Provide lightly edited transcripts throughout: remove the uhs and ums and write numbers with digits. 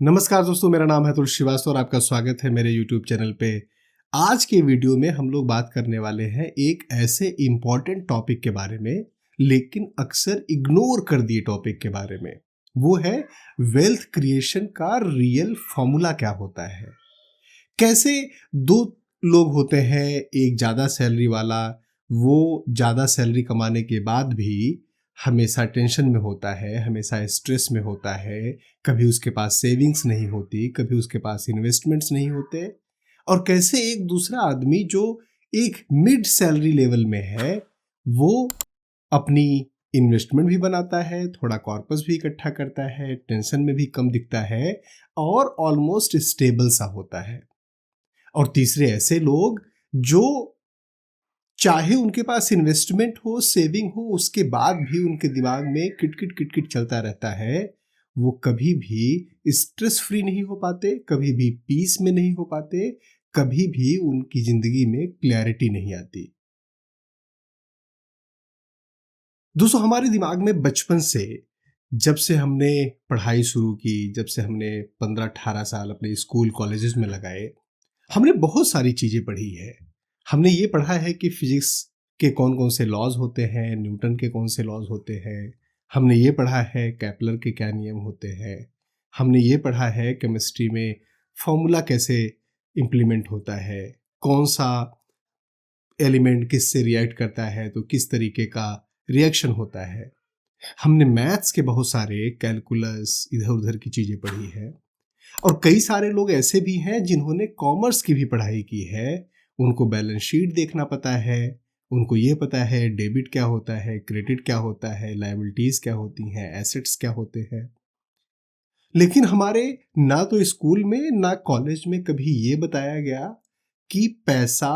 नमस्कार दोस्तों, मेरा नाम है अतुल श्रीवास्तव और आपका स्वागत है मेरे YouTube चैनल पे। आज के वीडियो में हम लोग बात करने वाले हैं एक ऐसे इम्पॉर्टेंट टॉपिक के बारे में, लेकिन अक्सर इग्नोर कर दिए टॉपिक के बारे में। वो है वेल्थ क्रिएशन का रियल फॉर्मूला क्या होता है। कैसे दो लोग होते हैं, एक ज़्यादा सैलरी वाला, वो ज़्यादा सैलरी कमाने के बाद भी हमेशा टेंशन में होता है, हमेशा स्ट्रेस में होता है, कभी उसके पास सेविंग्स नहीं होती, कभी उसके पास इन्वेस्टमेंट्स नहीं होते। और कैसे एक दूसरा आदमी जो एक मिड सैलरी लेवल में है, वो अपनी इन्वेस्टमेंट भी बनाता है, थोड़ा कॉर्पस भी इकट्ठा करता है, टेंशन में भी कम दिखता है और ऑलमोस्ट स्टेबल सा होता है। और तीसरे ऐसे लोग जो चाहे उनके पास इन्वेस्टमेंट हो, सेविंग हो, उसके बाद भी उनके दिमाग में किटकिट किटकिट चलता रहता है। वो कभी भी स्ट्रेस फ्री नहीं हो पाते, कभी भी पीस में नहीं हो पाते, कभी भी उनकी जिंदगी में क्लैरिटी नहीं आती। दोस्तों, हमारे दिमाग में बचपन से, जब से हमने पढ़ाई शुरू की, जब से हमने 15-18 साल अपने स्कूल कॉलेजेस में लगाए, हमने बहुत सारी चीज़ें पढ़ी है। हमने ये पढ़ा है कि फिजिक्स के कौन कौन से लॉज होते हैं, न्यूटन के कौन से लॉज होते हैं। हमने ये पढ़ा है केपलर के क्या नियम होते हैं। हमने ये पढ़ा है केमिस्ट्री में फॉर्मूला कैसे इम्प्लीमेंट होता है, कौन सा एलिमेंट किससे रिएक्ट करता है तो किस तरीके का रिएक्शन होता है। हमने मैथ्स के बहुत सारे कैलकुलस, इधर उधर की चीज़ें पढ़ी है। और कई सारे लोग ऐसे भी हैं जिन्होंने कॉमर्स की भी पढ़ाई की है। उनको बैलेंस शीट देखना पता है, उनको ये पता है डेबिट क्या होता है, क्रेडिट क्या होता है, लायबिलिटीज क्या होती हैं, एसेट्स क्या होते हैं। लेकिन हमारे ना तो स्कूल में ना कॉलेज में कभी ये बताया गया कि पैसा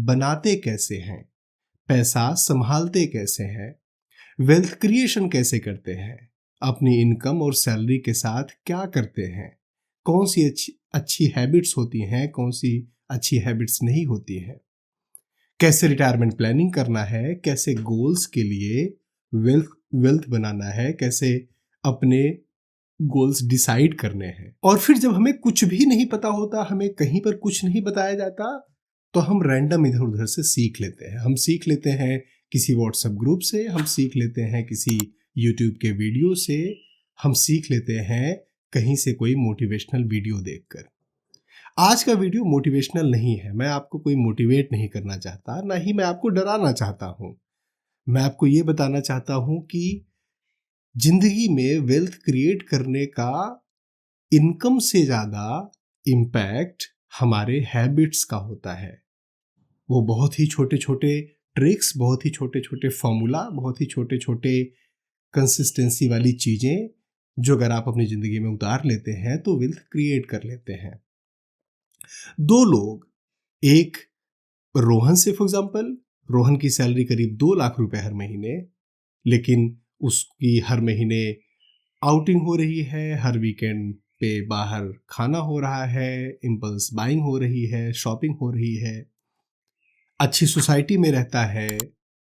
बनाते कैसे हैं, पैसा संभालते कैसे हैं, वेल्थ क्रिएशन कैसे करते हैं, अपनी इनकम और सैलरी के साथ क्या करते हैं, कौन सी अच्छी अच्छी हैबिट्स होती हैं, कौन सी अच्छी हैबिट्स नहीं होती हैं, कैसे रिटायरमेंट प्लानिंग करना है, कैसे गोल्स के लिए वेल्थ वेल्थ बनाना है, कैसे अपने गोल्स डिसाइड करने हैं। और फिर जब हमें कुछ भी नहीं पता होता, हमें कहीं पर कुछ नहीं बताया जाता, तो हम रैंडम इधर उधर से सीख लेते हैं। हम सीख लेते हैं किसी व्हाट्सएप ग्रुप से, हम सीख लेते हैं किसी यूट्यूब के वीडियो से, हम सीख लेते हैं कहीं से कोई मोटिवेशनल वीडियो देखकर। आज का वीडियो मोटिवेशनल नहीं है, मैं आपको कोई मोटिवेट नहीं करना चाहता, ना ही मैं आपको डराना चाहता हूँ। मैं आपको ये बताना चाहता हूँ कि जिंदगी में वेल्थ क्रिएट करने का इनकम से ज़्यादा इम्पैक्ट हमारे हैबिट्स का होता है। वो बहुत ही छोटे छोटे ट्रिक्स, बहुत ही छोटे छोटे फॉर्मूला, बहुत ही छोटे छोटे कंसिस्टेंसी वाली चीज़ें, जो अगर आप अपनी ज़िंदगी में उतार लेते हैं तो वेल्थ क्रिएट कर लेते हैं। दो लोग, एक रोहन से फॉर एग्जांपल, रोहन की सैलरी करीब 2 लाख रुपए हर महीने, लेकिन उसकी हर महीने आउटिंग हो रही है, हर वीकेंड पे बाहर खाना हो रहा है, इम्पल्स बाइंग हो रही है, शॉपिंग हो रही है, अच्छी सोसाइटी में रहता है,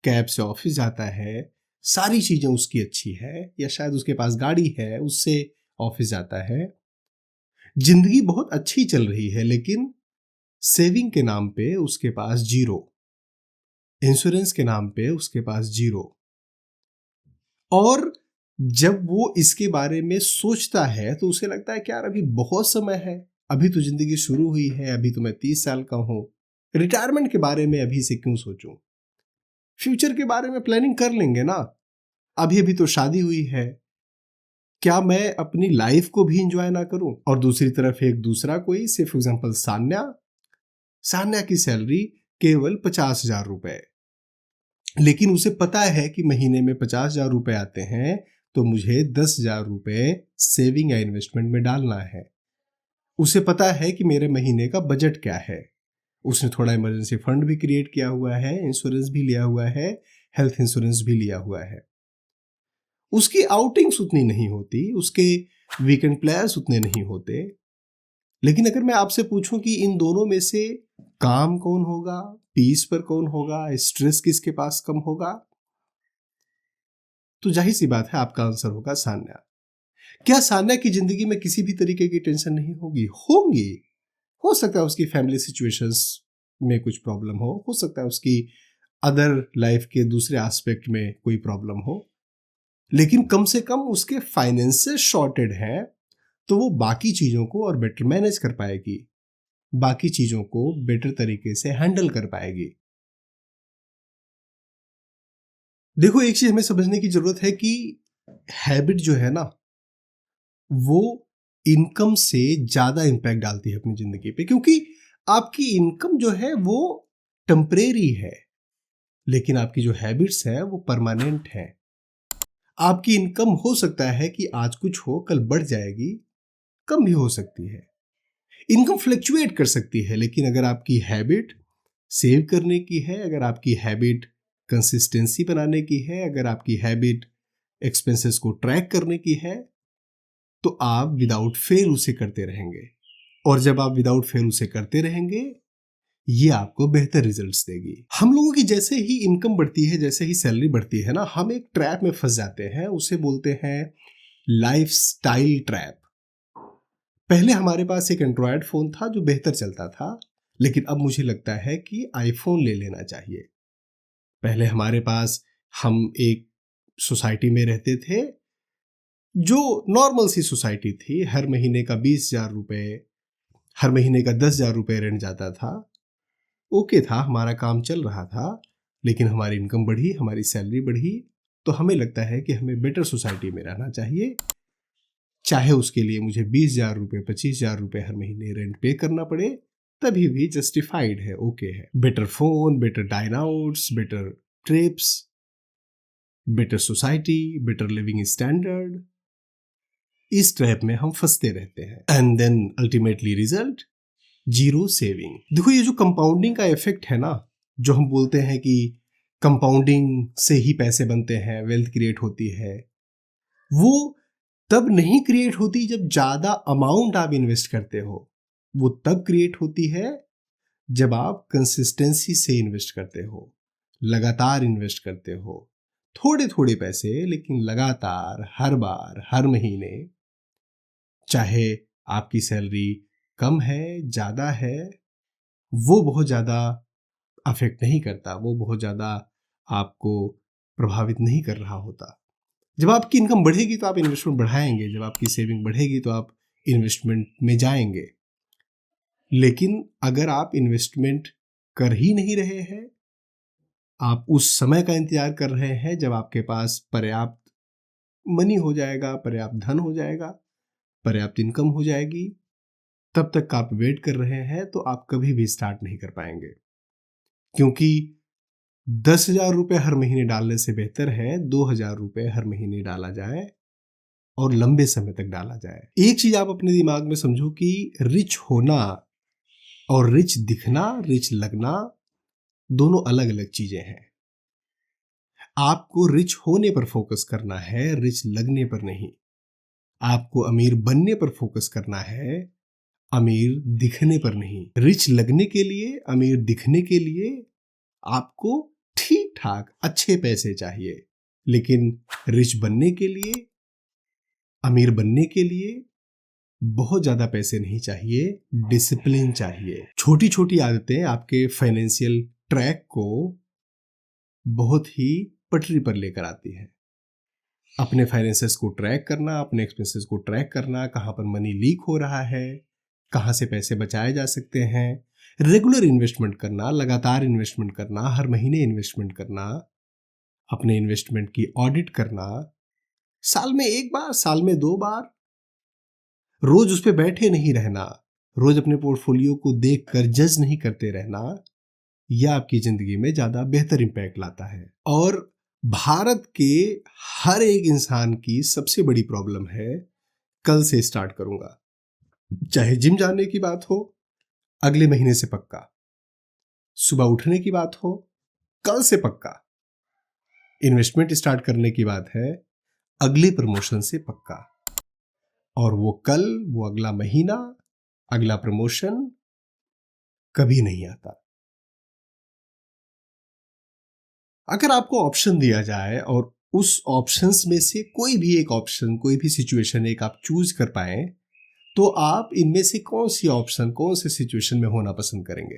कैब से ऑफिस जाता है, सारी चीज़ें उसकी अच्छी है, या शायद उसके पास गाड़ी है, उससे ऑफिस जाता है। जिंदगी बहुत अच्छी चल रही है, लेकिन सेविंग के नाम पे उसके पास जीरो, इंश्योरेंस के नाम पे उसके पास जीरो। और जब वो इसके बारे में सोचता है तो उसे लगता है कि यार अभी बहुत समय है, अभी तो जिंदगी शुरू हुई है, अभी तो मैं 30 साल का हूँ, रिटायरमेंट के बारे में अभी से क्यों सोचूं, फ्यूचर के बारे में प्लानिंग कर लेंगे ना, अभी अभी तो शादी हुई है, क्या मैं अपनी लाइफ को भी इंजॉय ना करूं। और दूसरी तरफ एक दूसरा कोई, से फॉर एग्जाम्पल सान्या, सान्या की सैलरी केवल 50,000 रुपए, लेकिन उसे पता है कि महीने में 50,000 रुपए आते हैं तो मुझे 10,000 रुपए सेविंग या इन्वेस्टमेंट में डालना है। उसे पता है कि मेरे महीने का बजट क्या है। उसने थोड़ा इमरजेंसी फंड भी क्रिएट किया हुआ है, इंश्योरेंस भी लिया हुआ है, हेल्थ इंश्योरेंस भी लिया हुआ है। उसकी आउटिंग्स उतनी नहीं होती, उसके वीकेंड प्लान्स उतने नहीं होते। लेकिन अगर मैं आपसे पूछूं कि इन दोनों में से काम कौन होगा, पीस पर कौन होगा, स्ट्रेस किसके पास कम होगा, तो जाहिर सी बात है आपका आंसर होगा सान्या। क्या सान्या की जिंदगी में किसी भी तरीके की टेंशन नहीं होगी? होंगी। हो सकता है उसकी फैमिली सिचुएशंस में कुछ प्रॉब्लम हो सकता है उसकी अदर लाइफ के दूसरे एस्पेक्ट में कोई प्रॉब्लम हो, लेकिन कम से कम उसके फाइनेंसेस शॉर्टेड हैं, तो वो बाकी चीजों को और बेटर मैनेज कर पाएगी, बाकी चीजों को बेटर तरीके से हैंडल कर पाएगी। देखो, एक चीज हमें समझने की जरूरत है कि हैबिट जो है ना, वो इनकम से ज्यादा इंपैक्ट डालती है अपनी जिंदगी पे, क्योंकि आपकी इनकम जो है वो टेम्परेरी है, लेकिन आपकी जो हैबिट्स है वो परमानेंट है। आपकी इनकम हो सकता है कि आज कुछ हो, कल बढ़ जाएगी, कम भी हो सकती है। इनकम फ्लक्चुएट कर सकती है, लेकिन अगर आपकी हैबिट सेव करने की है, अगर आपकी हैबिट कंसिस्टेंसी बनाने की है, अगर आपकी हैबिट एक्सपेंसेस को ट्रैक करने की है, तो आप विदाउट फेल उसे करते रहेंगे। और जब आप विदाउट फेल उसे करते रहेंगे, ये आपको बेहतर रिजल्ट्स देगी। हम लोगों की जैसे ही इनकम बढ़ती है, जैसे ही सैलरी बढ़ती है ना, हम एक ट्रैप में फंस जाते हैं, उसे बोलते हैं लाइफस्टाइल ट्रैप। पहले हमारे पास एक एंड्रॉयड फोन था जो बेहतर चलता था, लेकिन अब मुझे लगता है कि आईफोन ले लेना चाहिए। पहले हमारे पास, हम एक सोसाइटी में रहते थे जो नॉर्मल सी सोसाइटी थी, हर महीने का 20,000 रुपए, हर महीने का 10,000 रुपए रेंट जाता था, ओके था, हमारा काम चल रहा था। लेकिन हमारी इनकम बढ़ी, हमारी सैलरी बढ़ी, तो हमें लगता है कि हमें बेटर सोसाइटी में रहना चाहिए, चाहे उसके लिए मुझे 20,000 रुपए, 25,000 रुपए हर महीने रेंट पे करना पड़े, तभी भी जस्टिफाइड है, ओके है। Better phone, better dine outs, better trips, better society, better living standard, इस ट्रैप में हम फंसते रहते हैं। And then ultimately result, zero saving. देखो, ये जो कंपाउंडिंग का इफेक्ट है ना, जो हम बोलते हैं कि कंपाउंडिंग से ही पैसे बनते हैं, वेल्थ क्रिएट होती है, वो तब नहीं क्रिएट होती जब ज्यादा अमाउंट आप इन्वेस्ट करते हो। वो तब क्रिएट होती है जब आप कंसिस्टेंसी से इन्वेस्ट करते हो, लगातार इन्वेस्ट करते हो, थोड़े थोड़े पैसे, लेकिन लगातार, हर बार, हर महीने। चाहे आपकी सैलरी कम है, ज्यादा है, वो बहुत ज़्यादा अफेक्ट नहीं करता, वो बहुत ज़्यादा आपको प्रभावित नहीं कर रहा होता। जब आपकी इनकम बढ़ेगी तो आप इन्वेस्टमेंट बढ़ाएंगे, जब आपकी सेविंग बढ़ेगी तो आप इन्वेस्टमेंट में जाएंगे। लेकिन अगर आप इन्वेस्टमेंट कर ही नहीं रहे हैं, आप उस समय का इंतजार कर रहे हैं जब आपके पास पर्याप्त मनी हो जाएगा, पर्याप्त धन हो जाएगा, पर्याप्त इनकम हो जाएगी, तब तक आप वेट कर रहे हैं, तो आप कभी भी स्टार्ट नहीं कर पाएंगे। क्योंकि 10,000 रुपये हर महीने डालने से बेहतर है 2,000 रुपये हर महीने डाला जाए और लंबे समय तक डाला जाए। एक चीज आप अपने दिमाग में समझो कि रिच होना और रिच दिखना, रिच लगना, दोनों अलग अलग चीजें हैं। आपको रिच होने पर फोकस करना है, रिच लगने पर नहीं। आपको अमीर बनने पर फोकस करना है, अमीर दिखने पर नहीं। रिच लगने के लिए, अमीर दिखने के लिए आपको ठीक ठाक अच्छे पैसे चाहिए, लेकिन रिच बनने के लिए, अमीर बनने के लिए बहुत ज्यादा पैसे नहीं चाहिए, डिसिप्लिन चाहिए। छोटी छोटी आदतें आपके फाइनेंशियल ट्रैक को बहुत ही पटरी पर लेकर आती है। अपने फाइनेंसेस को ट्रैक करना, अपने एक्सपेंसेस को ट्रैक करना, कहाँ पर मनी लीक हो रहा है, कहाँ से पैसे बचाए जा सकते हैं, रेगुलर इन्वेस्टमेंट करना, लगातार इन्वेस्टमेंट करना, हर महीने इन्वेस्टमेंट करना, अपने इन्वेस्टमेंट की ऑडिट करना, साल में एक बार, साल में 2 बार, रोज उस पर बैठे नहीं रहना, रोज अपने पोर्टफोलियो को देखकर जज नहीं करते रहना, यह आपकी जिंदगी में ज्यादा बेहतर इंपैक्ट लाता है। और भारत के हर एक इंसान की सबसे बड़ी प्रॉब्लम है कल से स्टार्ट करूंगा। चाहे जिम जाने की बात हो, अगले महीने से पक्का। सुबह उठने की बात हो, कल से पक्का। इन्वेस्टमेंट स्टार्ट करने की बात है, अगले प्रमोशन से पक्का। और वो कल, वो अगला महीना, अगला प्रमोशन कभी नहीं आता। अगर आपको ऑप्शन दिया जाए और उस ऑप्शंस में से कोई भी एक ऑप्शन, कोई भी सिचुएशन एक आप चूज कर पाए, तो आप इनमें से कौन सी ऑप्शन, कौन से सिचुएशन में होना पसंद करेंगे?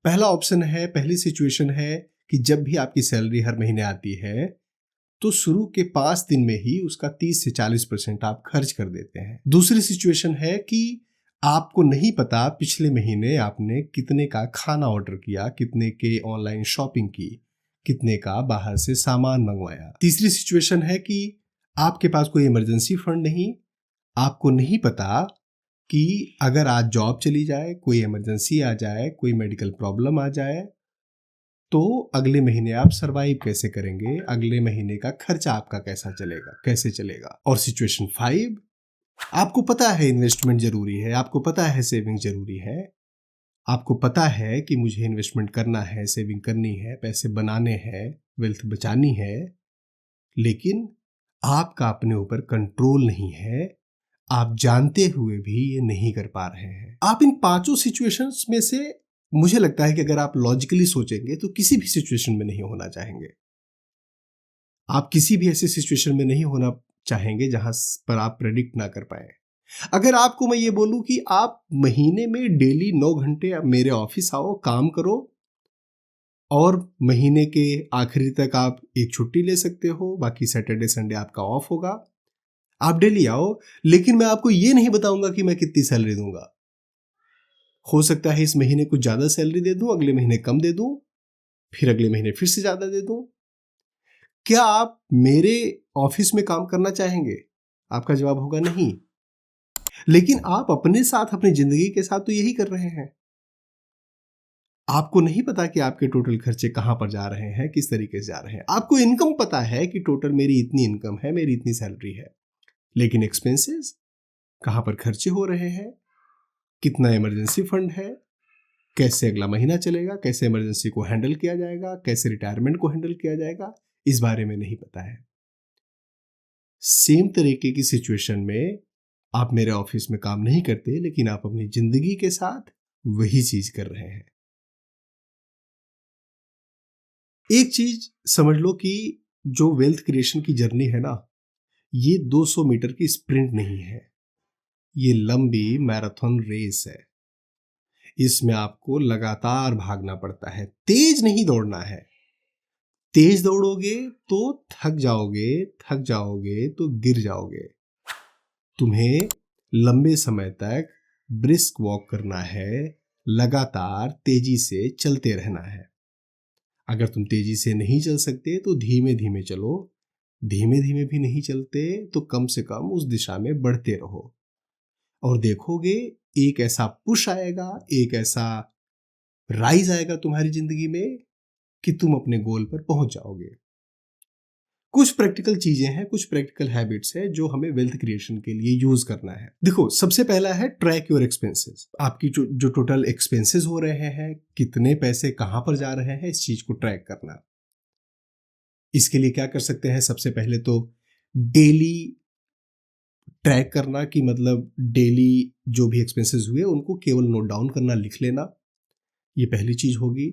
पहला ऑप्शन है, पहली सिचुएशन है कि जब भी आपकी सैलरी हर महीने आती है तो शुरू के 5 दिन में ही उसका 30 से 40% आप खर्च कर देते हैं। दूसरी सिचुएशन है कि आपको नहीं पता पिछले महीने आपने कितने का खाना ऑर्डर किया, कितने के ऑनलाइन शॉपिंग की, कितने का बाहर से सामान मंगवाया। तीसरी सिचुएशन है कि आपके पास कोई इमरजेंसी फंड नहीं, आपको नहीं पता कि अगर आज जॉब चली जाए, कोई इमरजेंसी आ जाए, कोई मेडिकल प्रॉब्लम आ जाए, तो अगले महीने आप सरवाइव कैसे करेंगे, अगले महीने का खर्चा आपका कैसा चलेगा, कैसे चलेगा। और सिचुएशन 5, आपको पता है इन्वेस्टमेंट जरूरी है, आपको पता है सेविंग जरूरी है, आपको पता है कि मुझे इन्वेस्टमेंट करना है, सेविंग करनी है, पैसे बनाने हैं, वेल्थ बचानी है, लेकिन आपका अपने ऊपर कंट्रोल नहीं है, आप जानते हुए भी ये नहीं कर पा रहे हैं। आप इन 5 सिचुएशंस में से, मुझे लगता है कि अगर आप लॉजिकली सोचेंगे तो किसी भी सिचुएशन में नहीं होना चाहेंगे। आप किसी भी ऐसे सिचुएशन में नहीं होना चाहेंगे जहां पर आप प्रेडिक्ट ना कर पाए। अगर आपको मैं ये बोलूं कि आप महीने में डेली 9 घंटे मेरे ऑफिस आओ, काम करो, और महीने के आखिरी तक आप एक छुट्टी ले सकते हो, बाकी सैटरडे संडे आपका ऑफ होगा, आप डेली आओ, लेकिन मैं आपको ये नहीं बताऊंगा कि मैं कितनी सैलरी दूंगा। हो सकता है इस महीने कुछ ज्यादा सैलरी दे दूं, अगले महीने कम दे दूं, फिर अगले महीने फिर से ज्यादा दे दूं। क्या आप मेरे ऑफिस में काम करना चाहेंगे? आपका जवाब होगा नहीं। लेकिन आप अपने साथ, अपनी जिंदगी के साथ तो यही कर रहे हैं। आपको नहीं पता कि आपके टोटल खर्चे कहां पर जा रहे हैं, किस तरीके से जा रहे हैं। आपको इनकम पता है कि टोटल मेरी इतनी इनकम है, मेरी इतनी सैलरी है, लेकिन एक्सपेंसेस कहां पर खर्चे हो रहे हैं, कितना इमरजेंसी फंड है, कैसे अगला महीना चलेगा, कैसे इमरजेंसी को हैंडल किया जाएगा, कैसे रिटायरमेंट को हैंडल किया जाएगा, इस बारे में नहीं पता है। सेम तरीके की सिचुएशन में आप मेरे ऑफिस में काम नहीं करते, लेकिन आप अपनी जिंदगी के साथ वही चीज कर रहे हैं। एक चीज समझ लो कि जो वेल्थ क्रिएशन की जर्नी है ना, ये 200 मीटर की स्प्रिंट नहीं है, ये लंबी मैराथन रेस है। इसमें आपको लगातार भागना पड़ता है, तेज नहीं दौड़ना है। तेज दौड़ोगे तो थक जाओगे, थक जाओगे तो गिर जाओगे। तुम्हें लंबे समय तक ब्रिस्क वॉक करना है, लगातार तेजी से चलते रहना है। अगर तुम तेजी से नहीं चल सकते तो धीमे धीमे चलो, धीमे धीमे भी नहीं चलते तो कम से कम उस दिशा में बढ़ते रहो, और देखोगे एक ऐसा पुश आएगा, एक ऐसा राइज आएगा तुम्हारी जिंदगी में कि तुम अपने गोल पर पहुंच जाओगे। कुछ प्रैक्टिकल चीजें हैं, कुछ प्रैक्टिकल हैबिट्स हैं जो हमें वेल्थ क्रिएशन के लिए यूज करना है। देखो, सबसे पहला है ट्रैक योर एक्सपेंसेस। आपकी जो टोटल एक्सपेंसेस हो रहे हैं, कितने पैसे कहां पर जा रहे हैं, इस चीज को ट्रैक करना। इसके लिए क्या कर सकते हैं? सबसे पहले तो डेली ट्रैक करना, कि मतलब डेली जो भी एक्सपेंसेस हुए उनको केवल नोट डाउन करना, लिख लेना, ये पहली चीज होगी।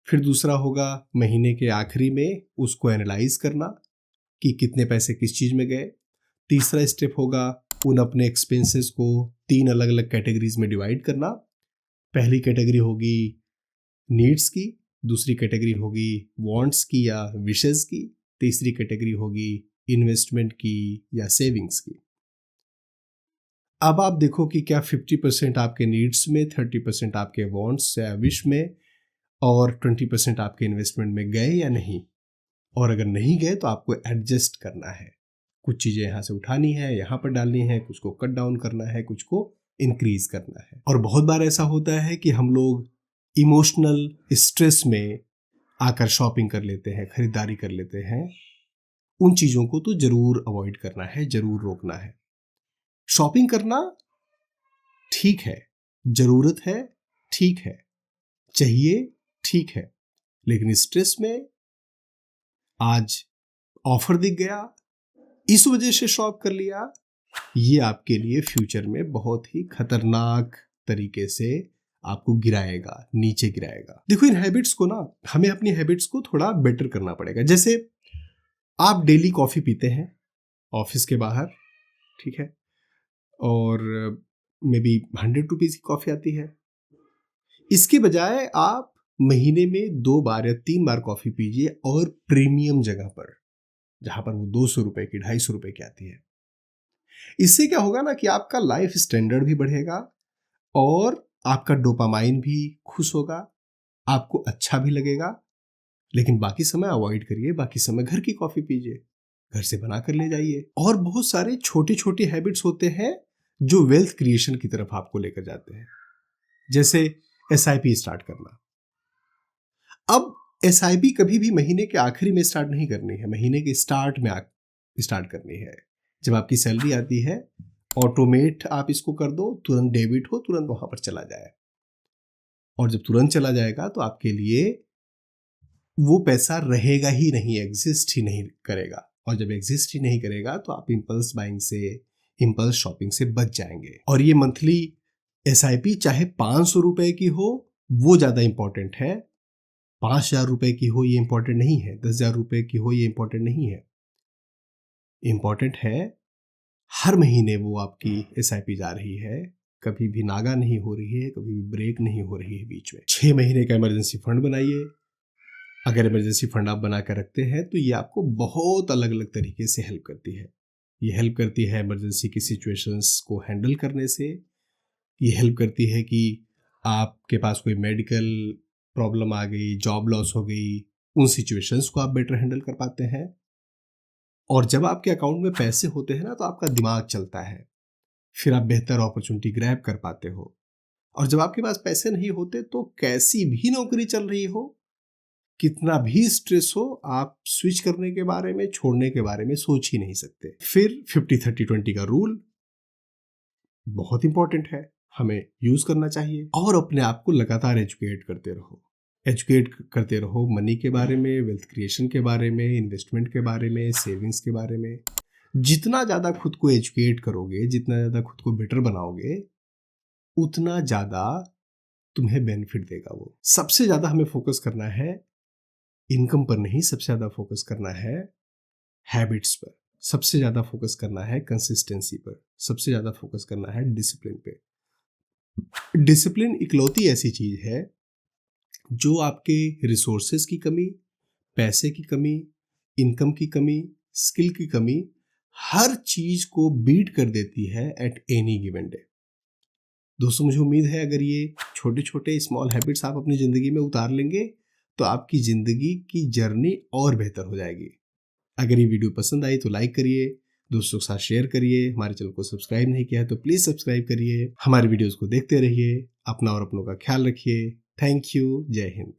फिर दूसरा होगा महीने के आखिरी में उसको एनालाइज करना कि कितने पैसे किस चीज में गए। तीसरा स्टेप होगा उन अपने एक्सपेंसेस को 3 अलग अलग कैटेगरीज में डिवाइड करना। पहली कैटेगरी होगी नीड्स की, दूसरी कैटेगरी होगी वांट्स की या विशेस की, तीसरी कैटेगरी होगी इन्वेस्टमेंट की या सेविंग्स की। अब आप देखो कि क्या 50% आपके नीड्स में, 30% आपके वांट्स या विश में, और 20% आपके इन्वेस्टमेंट में गए या नहीं। और अगर नहीं गए तो आपको एडजस्ट करना है, कुछ चीजें यहाँ से उठानी है, यहाँ पर डालनी है, कुछ को कट डाउन करना है, कुछ को इंक्रीज करना है। और बहुत बार ऐसा होता है कि हम लोग इमोशनल स्ट्रेस में आकर शॉपिंग कर लेते हैं, खरीदारी कर लेते हैं। उन चीजों को तो जरूर अवॉइड करना है, जरूर रोकना है। शॉपिंग करना ठीक है, जरूरत है ठीक है, चाहिए ठीक है, लेकिन स्ट्रेस में आज ऑफर दिख गया, इस वजह से शॉप कर लिया, ये आपके लिए फ्यूचर में बहुत ही खतरनाक तरीके से आपको गिराएगा, नीचे गिराएगा। देखो, इन हैबिट्स को ना, हमें अपनी हैबिट्स को थोड़ा बेटर करना पड़ेगा। जैसे आप डेली कॉफ़ी पीते हैं ऑफिस के बाहर, ठीक है, और मे बी 100 रुपीज़ की कॉफ़ी आती है। इसके बजाय आप महीने में 2 बार या 3 बार कॉफ़ी पीजिए, और प्रीमियम जगह पर, जहाँ पर वो 200 रुपए की, 250 रुपए की आती है। इससे क्या होगा ना कि आपका लाइफ स्टैंडर्ड भी बढ़ेगा, और आपका डोपामाइन भी खुश होगा, आपको अच्छा भी लगेगा। लेकिन बाकी समय अवॉइड करिए, बाकी समय घर की कॉफ़ी पीजिए, घर से बना कर ले जाइए। और बहुत सारे छोटे छोटे हैबिट्स होते हैं जो वेल्थ क्रिएशन की तरफ आपको लेकर जाते हैं, जैसे एसआईपी स्टार्ट करना। अब एसआईपी कभी भी महीने के आखिरी में स्टार्ट नहीं करनी है, महीने के स्टार्ट में स्टार्ट करनी है। जब आपकी सैलरी आती है, ऑटोमेट आप इसको कर दो, तुरंत डेबिट हो, तुरंत वहां पर चला जाए। और जब तुरंत चला जाएगा तो आपके लिए वो पैसा रहेगा ही नहीं, एग्जिस्ट ही नहीं करेगा। और जब एग्जिस्ट ही नहीं करेगा तो आप इम्पल्स बाइंग से, इम्पल्स शॉपिंग से बच जाएंगे। और ये मंथली एसआईपी चाहे 500 रुपए की हो, वो ज्यादा इंपॉर्टेंट है। 5000 रुपए की हो ये इंपॉर्टेंट नहीं है, 10,000 रुपए की हो ये इंपॉर्टेंट नहीं है। इंपॉर्टेंट है हर महीने वो आपकी एसआईपी जा रही है, कभी भी नागा नहीं हो रही है, कभी भी ब्रेक नहीं हो रही है बीच में। 6 महीने का इमरजेंसी फंड बनाइए। अगर इमरजेंसी फंड आप बना कर रखते हैं तो ये आपको बहुत अलग अलग तरीके से हेल्प करती है। ये हेल्प करती है इमरजेंसी की सिचुएशंस को हैंडल करने से। ये हेल्प करती है कि आपके पास कोई मेडिकल प्रॉब्लम आ गई, जॉब लॉस हो गई, उन सिचुएशंस को आप बेटर हैंडल कर पाते हैं। और जब आपके अकाउंट में पैसे होते हैं ना, तो आपका दिमाग चलता है, फिर आप बेहतर अपॉर्चुनिटी ग्रैब कर पाते हो। और जब आपके पास पैसे नहीं होते तो कैसी भी नौकरी चल रही हो, कितना भी स्ट्रेस हो, आप स्विच करने के बारे में, छोड़ने के बारे में सोच ही नहीं सकते। फिर 50-30-20 का रूल बहुत इंपॉर्टेंट है, हमें यूज करना चाहिए। और अपने आप को लगातार एजुकेट करते रहो, एजुकेट करते रहो मनी के बारे में, वेल्थ क्रिएशन के बारे में, इन्वेस्टमेंट के बारे में, सेविंग्स के बारे में। जितना ज़्यादा खुद को एजुकेट करोगे, जितना ज़्यादा खुद को बेटर बनाओगे, उतना ज़्यादा तुम्हें बेनिफिट देगा वो। सबसे ज़्यादा हमें फोकस करना है इनकम पर नहीं, सबसे ज़्यादा फोकस करना है हैबिट्स पर, सबसे ज़्यादा फोकस करना है कंसिस्टेंसी पर, सबसे ज़्यादा फोकस करना है डिसिप्लिन पे। डिसिप्लिन इकलौती ऐसी चीज़ है जो आपके रिसोर्सेज की कमी, पैसे की कमी, इनकम की कमी, स्किल की कमी, हर चीज को बीट कर देती है एट एनी गिवन डे। दोस्तों, मुझे उम्मीद है अगर ये छोटे छोटे स्मॉल हैबिट्स आप अपनी जिंदगी में उतार लेंगे तो आपकी जिंदगी की जर्नी और बेहतर हो जाएगी। अगर ये वीडियो पसंद आई तो लाइक करिए, दोस्तों के साथ शेयर करिए। हमारे चैनल को सब्सक्राइब नहीं किया है तो प्लीज सब्सक्राइब करिए। हमारे वीडियोस को देखते रहिए। अपना और अपनों का ख्याल रखिए। Thank you. जय हिंद।